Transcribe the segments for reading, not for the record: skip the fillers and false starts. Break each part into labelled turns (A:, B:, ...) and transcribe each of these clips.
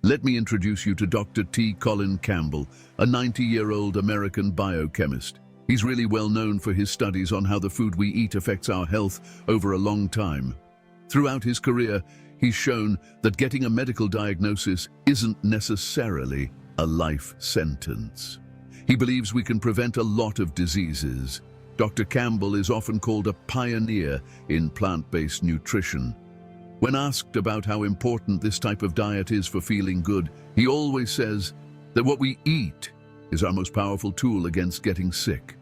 A: Let me introduce you to Dr. Colin Campbell, a 90-year-old American biochemist. He's really well known for his studies on how the food we eat affects our health over a long time. Throughout his career, he's shown that getting a medical diagnosis isn't necessarily a life sentence. He believes we can prevent a lot of diseases. Dr. Campbell is often called a pioneer in plant-based nutrition. When asked about how important this type of diet is for feeling good, he always says that what we eat is our most powerful tool against getting sick.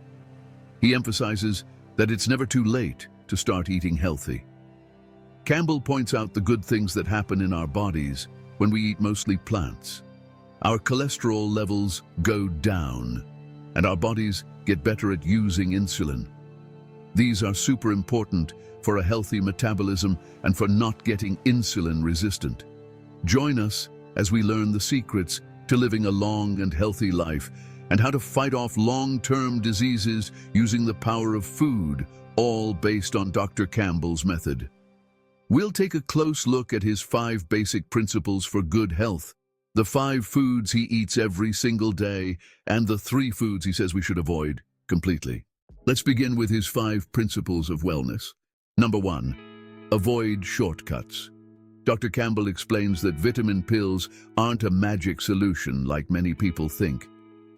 A: He emphasizes that it's never too late to start eating healthy. Campbell points out the good things that happen in our bodies when we eat mostly plants. Our cholesterol levels go down, and our bodies get better at using insulin. These are super important for a healthy metabolism and for not getting insulin resistant. Join us as we learn the secrets to living a long and healthy life and how to fight off long-term diseases using the power of food, all based on Dr. Campbell's method. We'll take a close look at his 5 basic principles for good health, the 5 foods he eats every single day, and the 3 foods he says we should avoid completely. Let's begin with his 5 principles of wellness. Number 1, avoid shortcuts. Dr. Campbell explains that vitamin pills aren't a magic solution like many people think.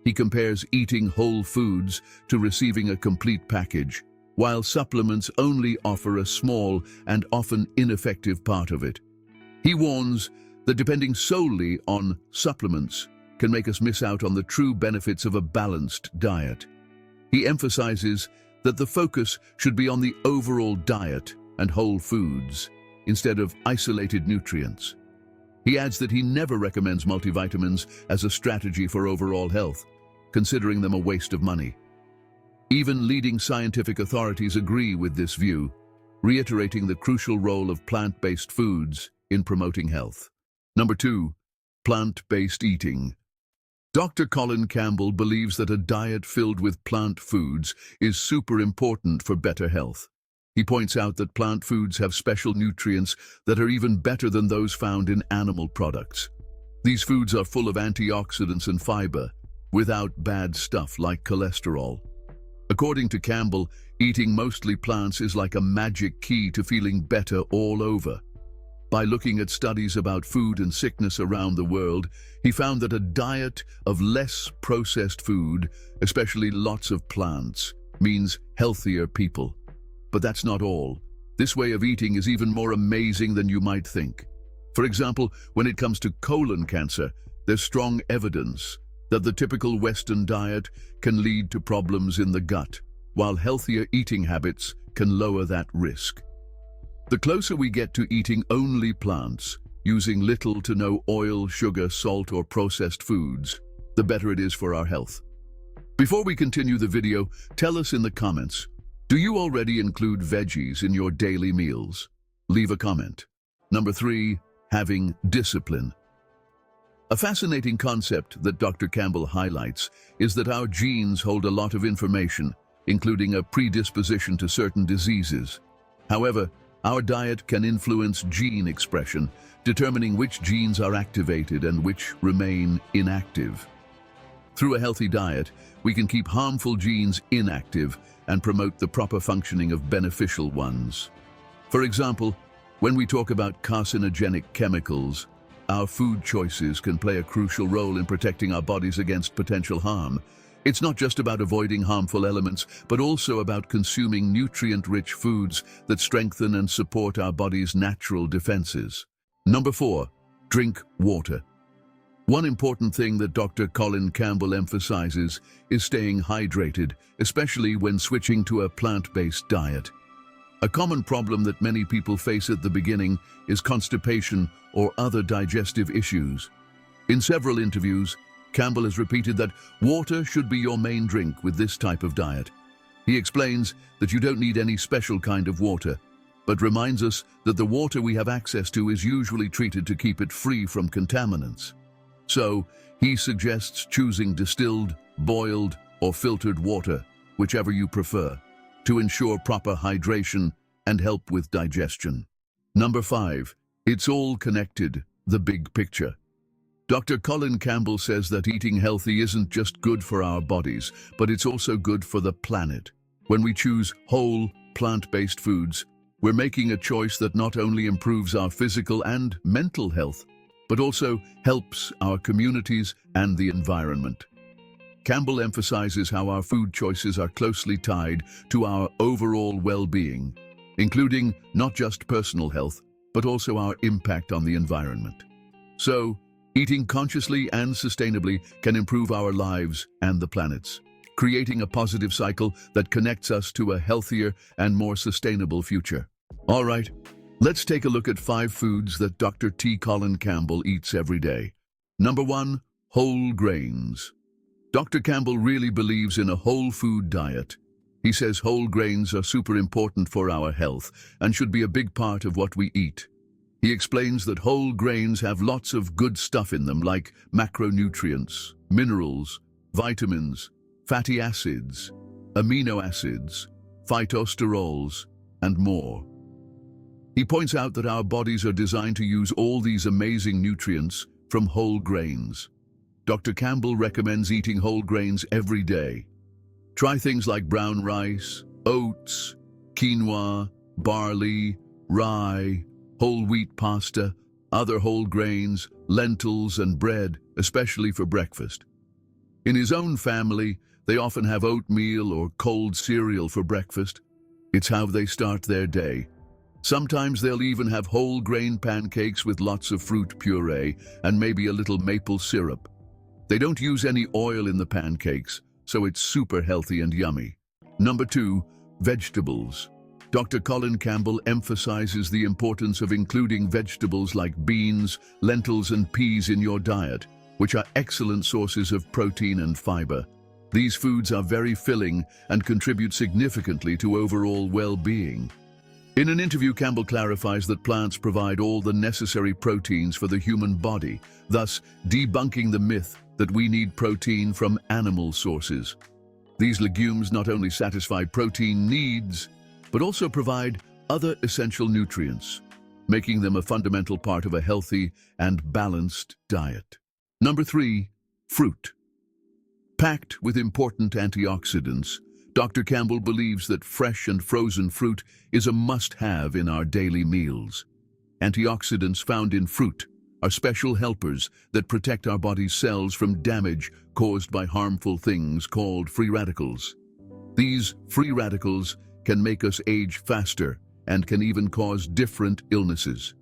A: He compares eating whole foods to receiving a complete package, while supplements only offer a small and often ineffective part of it. He warns that depending solely on supplements can make us miss out on the true benefits of a balanced diet. He emphasizes that the focus should be on the overall diet and whole foods, instead of isolated nutrients. He adds that he never recommends multivitamins as a strategy for overall health, considering them a waste of money. Even leading scientific authorities agree with this view, reiterating the crucial role of plant-based foods in promoting health. Number 2, plant-based eating. Dr. Colin Campbell believes that a diet filled with plant foods is super important for better health. He points out that plant foods have special nutrients that are even better than those found in animal products. These foods are full of antioxidants and fiber, without bad stuff like cholesterol. According to Campbell, eating mostly plants is like a magic key to feeling better all over. By looking at studies about food and sickness around the world, he found that a diet of less processed food, especially lots of plants, means healthier people. But that's not all. This way of eating is even more amazing than you might think. For example, when it comes to colon cancer, there's strong evidence that the typical Western diet can lead to problems in the gut, while healthier eating habits can lower that risk. The closer we get to eating only plants, using little to no oil, sugar, salt, or processed foods, the better it is for our health. Before we continue the video, tell us in the comments, do you already include veggies in your daily meals? Leave a comment. Number 3, having discipline. A fascinating concept that Dr. Campbell highlights is that our genes hold a lot of information, including a predisposition to certain diseases. However, our diet can influence gene expression, determining which genes are activated and which remain inactive. Through a healthy diet, we can keep harmful genes inactive and promote the proper functioning of beneficial ones. For example, when we talk about carcinogenic chemicals, our food choices can play a crucial role in protecting our bodies against potential harm. It's not just about avoiding harmful elements, but also about consuming nutrient-rich foods that strengthen and support our body's natural defenses. Number 4, drink water. One important thing that Dr. Colin Campbell emphasizes is staying hydrated, especially when switching to a plant-based diet. A common problem that many people face at the beginning is constipation or other digestive issues. In several interviews, Campbell has repeated that water should be your main drink with this type of diet. He explains that you don't need any special kind of water, but reminds us that the water we have access to is usually treated to keep it free from contaminants. So, he suggests choosing distilled, boiled, or filtered water, whichever you prefer, to ensure proper hydration and help with digestion. Number 5, it's all connected, the big picture. Dr. Colin Campbell says that eating healthy isn't just good for our bodies, but it's also good for the planet. When we choose whole, plant-based foods, we're making a choice that not only improves our physical and mental health, but also helps our communities and the environment. Campbell emphasizes how our food choices are closely tied to our overall well-being, including not just personal health, but also our impact on the environment. So, eating consciously and sustainably can improve our lives and the planet's, creating a positive cycle that connects us to a healthier and more sustainable future. All right, let's take a look at 5 foods that Dr. T. Colin Campbell eats every day. Number 1, whole grains. Dr. Campbell really believes in a whole food diet. He says whole grains are super important for our health and should be a big part of what we eat. He explains that whole grains have lots of good stuff in them like macronutrients, minerals, vitamins, fatty acids, amino acids, phytosterols, and more. He points out that our bodies are designed to use all these amazing nutrients from whole grains. Dr. Campbell recommends eating whole grains every day. Try things like brown rice, oats, quinoa, barley, rye, whole wheat pasta, other whole grains, lentils, and bread, especially for breakfast. In his own family, they often have oatmeal or cold cereal for breakfast. It's how they start their day. Sometimes they'll even have whole grain pancakes with lots of fruit puree and maybe a little maple syrup. They don't use any oil in the pancakes, so it's super healthy and yummy. Number 2, vegetables. Dr. Colin Campbell emphasizes the importance of including vegetables like beans, lentils, and peas in your diet, which are excellent sources of protein and fiber. These foods are very filling and contribute significantly to overall well-being. In an interview, Campbell clarifies that plants provide all the necessary proteins for the human body, thus debunking the myth that we need protein from animal sources. These legumes not only satisfy protein needs, but also provide other essential nutrients, making them a fundamental part of a healthy and balanced diet. Number 3, fruit. Packed with important antioxidants, Dr. Campbell believes that fresh and frozen fruit is a must-have in our daily meals. Antioxidants found in fruit are special helpers that protect our body's cells from damage caused by harmful things called free radicals. These free radicals can make us age faster and can even cause different illnesses.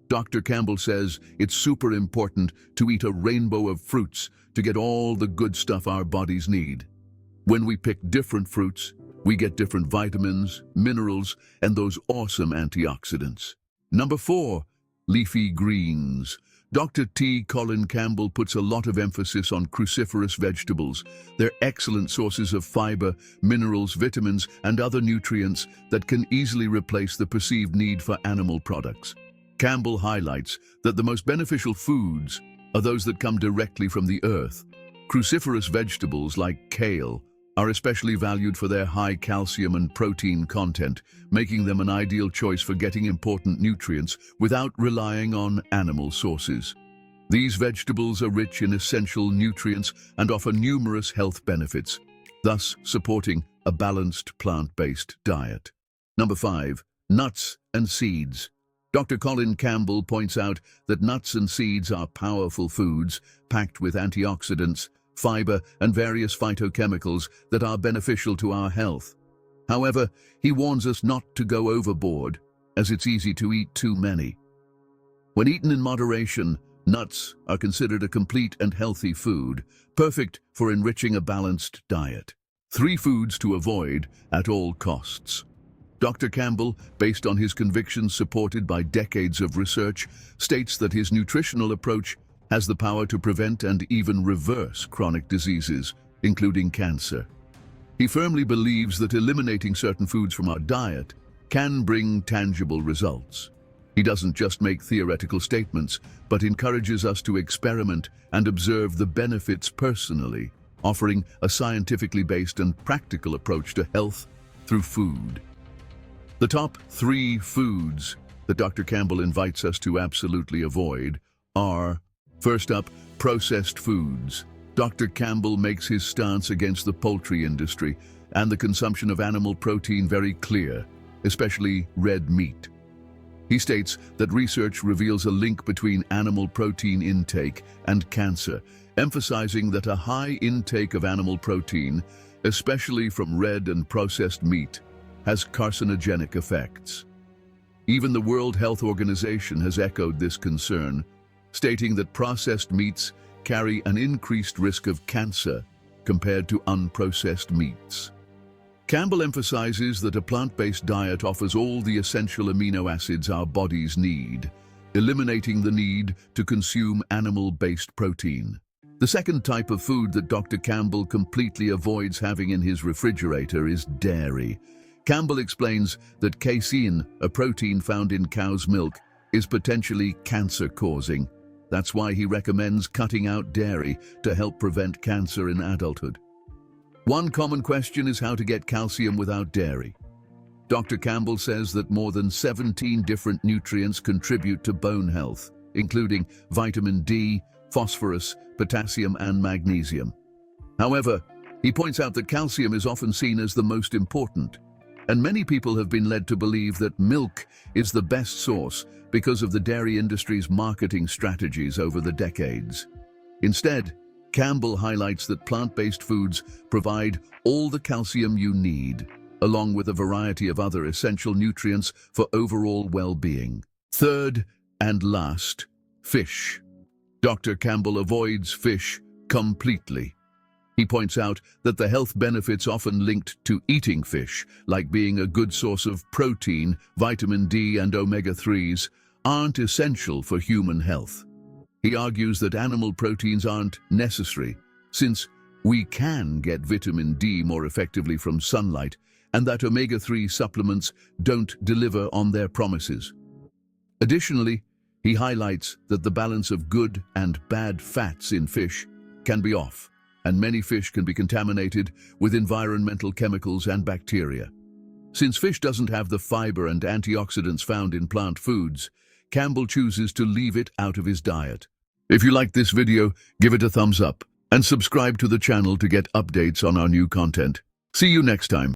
A: Dr. Campbell says it's super important to eat a rainbow of fruits to get all the good stuff our bodies need. When we pick different fruits, we get different vitamins, minerals, and those awesome antioxidants. Number 4, leafy greens. Dr. T. Colin Campbell puts a lot of emphasis on cruciferous vegetables. They're excellent sources of fiber, minerals, vitamins, and other nutrients that can easily replace the perceived need for animal products. Campbell highlights that the most beneficial foods are those that come directly from the earth. Cruciferous vegetables like kale are especially valued for their high calcium and protein content, making them an ideal choice for getting important nutrients without relying on animal sources. These vegetables are rich in essential nutrients and offer numerous health benefits, thus supporting a balanced plant-based diet. Number 5, nuts and seeds. Dr. Colin Campbell points out that nuts and seeds are powerful foods packed with antioxidants, fiber, and various phytochemicals that are beneficial to our health. However, he warns us not to go overboard, as it's easy to eat too many. When eaten in moderation, nuts are considered a complete and healthy food, perfect for enriching a balanced diet. 3 foods to avoid at all costs. Dr. Campbell, based on his convictions supported by decades of research, states that his nutritional approach has the power to prevent and even reverse chronic diseases, including cancer. He firmly believes that eliminating certain foods from our diet can bring tangible results. He doesn't just make theoretical statements, but encourages us to experiment and observe the benefits personally, offering a scientifically based and practical approach to health through food. The top 3 foods that Dr. Campbell invites us to absolutely avoid are First up, processed foods. Dr. Campbell makes his stance against the poultry industry and the consumption of animal protein very clear, especially red meat. He states that research reveals a link between animal protein intake and cancer, emphasizing that a high intake of animal protein, especially from red and processed meat, has carcinogenic effects. Even the World Health Organization has echoed this concern, stating that processed meats carry an increased risk of cancer compared to unprocessed meats. Campbell emphasizes that a plant-based diet offers all the essential amino acids our bodies need, eliminating the need to consume animal-based protein. The second type of food that Dr. Campbell completely avoids having in his refrigerator is dairy. Campbell explains that casein, a protein found in cow's milk, is potentially cancer-causing. That's why he recommends cutting out dairy to help prevent cancer in adulthood. One common question is how to get calcium without dairy. Dr. Campbell says that more than 17 different nutrients contribute to bone health, including vitamin D, phosphorus, potassium, and magnesium. However, he points out that calcium is often seen as the most important, and many people have been led to believe that milk is the best source because of the dairy industry's marketing strategies over the decades. Instead, Campbell highlights that plant-based foods provide all the calcium you need, along with a variety of other essential nutrients for overall well-being. Third and last, fish. Dr. Campbell avoids fish completely. He points out that the health benefits often linked to eating fish, like being a good source of protein, vitamin D, and omega-3s, aren't essential for human health. He argues that animal proteins aren't necessary, since we can get vitamin D more effectively from sunlight, and that omega-3 supplements don't deliver on their promises. Additionally, he highlights that the balance of good and bad fats in fish can be off, and many fish can be contaminated with environmental chemicals and bacteria. Since fish doesn't have the fiber and antioxidants found in plant foods, Campbell chooses to leave it out of his diet. If you liked this video, give it a thumbs up and subscribe to the channel to get updates on our new content. See you next time.